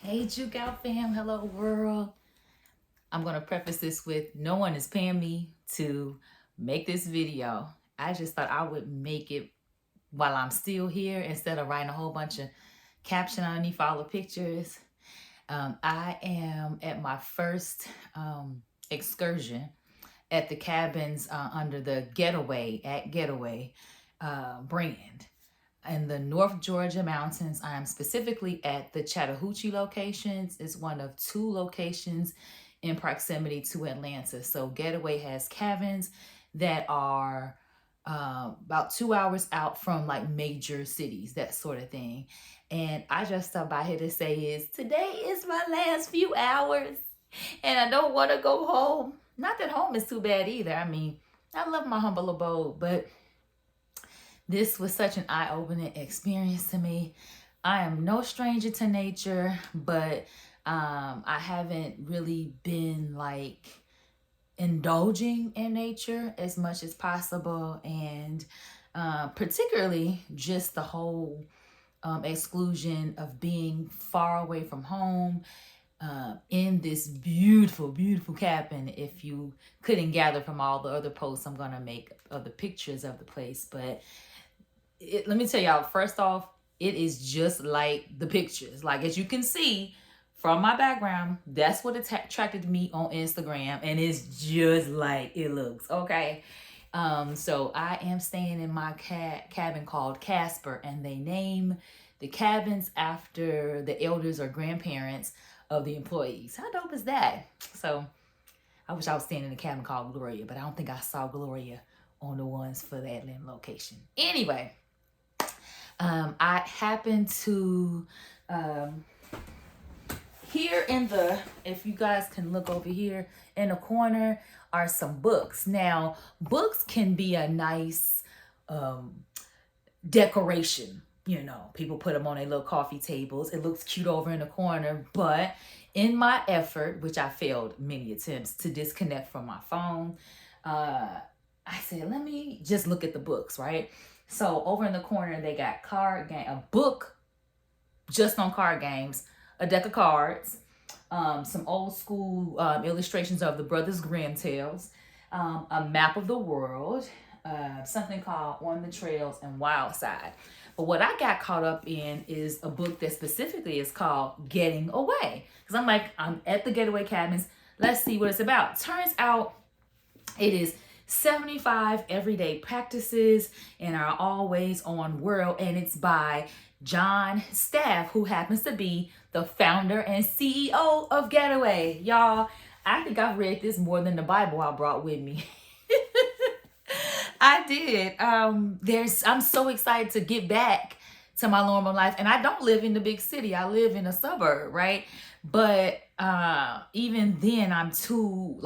Hey, Juke Out fam. Hello, world. I'm going to preface this with no one is paying me to make this video. I just thought I would make it while I'm still here instead of writing a whole bunch of caption underneath all the pictures. I am at my first excursion at the cabins under the Getaway brand. In the North Georgia mountains, I am specifically at the Chattahoochee locations. It's one of two locations in proximity to Atlanta. So Getaway has cabins that are about 2 hours out from like major cities, that sort of thing. And I just stopped by here to say is today is my last few hours and I don't want to go home. Not that home is too bad either. I mean, I love my humble abode, but this was such an eye-opening experience to me. I am no stranger to nature, but I haven't really been like indulging in nature as much as possible, and particularly just the whole exclusion of being far away from home in this beautiful, beautiful cabin. If you couldn't gather from all the other posts I'm gonna make of the pictures of the place, but let me tell y'all, first off, it is just like the pictures. Like, as you can see from my background, that's what attracted me on Instagram, and it's just like it looks, okay? So I am staying in my cabin called Casper, and they name the cabins after the elders or grandparents of the employees. How dope is that? So I wish I was staying in a cabin called Gloria, but I don't think I saw Gloria on the ones for the Atlanta location. Anyway, I happen to here in the, if you guys can look over here in the corner, are some books. Now, books can be a nice decoration. You know, people put them on their little coffee tables. It looks cute over in the corner. But in my effort, which I failed many attempts to disconnect from my phone, I said, let me just look at the books, right? So over in the corner, they got a book just on card games, a deck of cards, some old school illustrations of the Brothers Grimm tales, a map of the world, something called On the Trails and Wild Side. But what I got caught up in is a book that specifically is called Getting Away. Because I'm at the Getaway cabins. Let's see what it's about. Turns out it is 75 everyday practices in our always on world, and it's by John Staff, who happens to be the founder and CEO of Getaway. Y'all, I think I've read this more than the Bible I brought with me. I did. I'm so excited to get back to my normal life, and I don't live in the big city. I live in a suburb, right? But even then, I'm too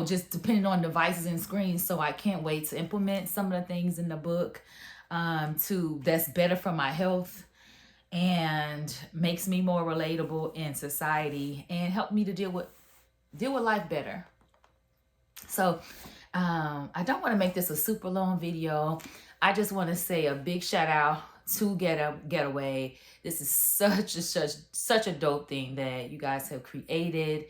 just depending on devices and screens. So I can't wait to implement some of the things in the book that's better for my health and makes me more relatable in society and help me to deal with life better. So I don't want to make this a super long video. I just want to say a big shout out to Getaway. This is such a dope thing that you guys have created.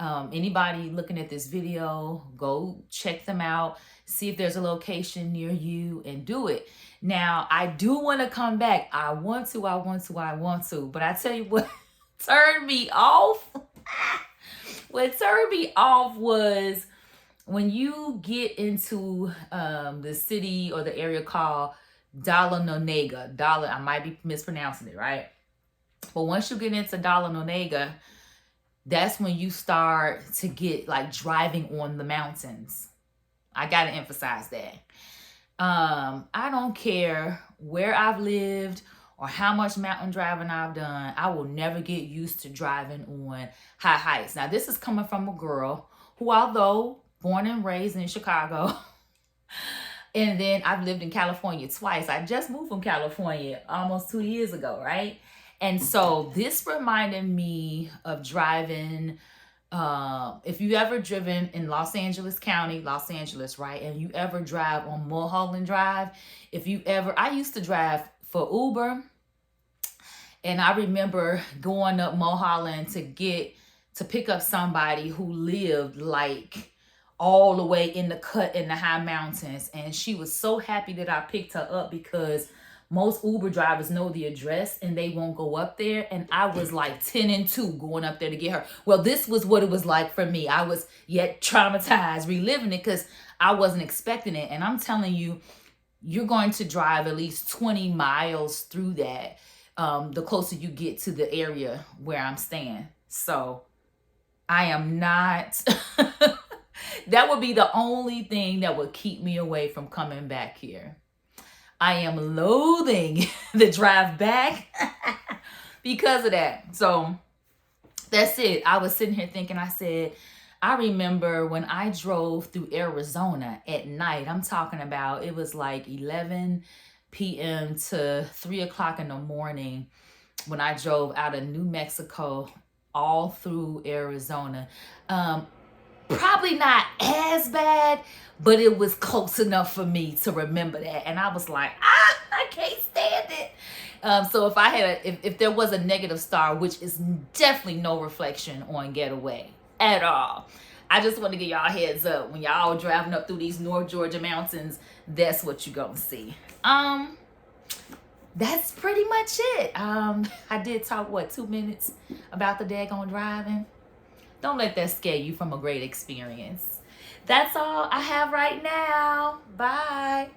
Anybody looking at this video, go check them out, see if there's a location near you, and do it. Now, I do want to come back. I want to, but I tell you what turned me off. What turned me off was when you get into the city or the area called Dahlonega. I might be mispronouncing it, right? But once you get into Dahlonega, that's when you start to get like driving on the mountains. I got to emphasize that. I don't care where I've lived or how much mountain driving I've done. I will never get used to driving on high heights. Now, this is coming from a girl who, although born and raised in Chicago, and then I've lived in California twice. I just moved from California almost 2 years ago, right? And so this reminded me of driving. If you ever driven in Los Angeles County, Los Angeles, right? And you ever drive on Mulholland Drive, I used to drive for Uber, And I remember going up Mulholland to pick up somebody who lived like all the way in the cut in the high mountains. And she was so happy that I picked her up because most Uber drivers know the address and they won't go up there. And I was like 10 and 2 going up there to get her. Well, this was what it was like for me. I was yet traumatized, reliving it because I wasn't expecting it. And I'm telling you, you're going to drive at least 20 miles through that, the closer you get to the area where I'm staying. So I am not, that would be the only thing that would keep me away from coming back here. I am loathing the drive back because of that. So that's it. I was sitting here thinking, I said, I remember when I drove through Arizona at night. I'm talking about, it was like 11 p.m. to 3 o'clock in the morning when I drove out of New Mexico all through Arizona. Probably not as bad, but it was close enough for me to remember that. And I was like, I can't stand it. So if I had if there was a negative star, which is definitely no reflection on Getaway at all, I just want to give y'all a heads up. When y'all driving up through these North Georgia mountains, that's what you gonna see. That's pretty much it. I did talk, 2 minutes about the daggone driving. Don't let that scare you from a great experience. That's all I have right now. Bye.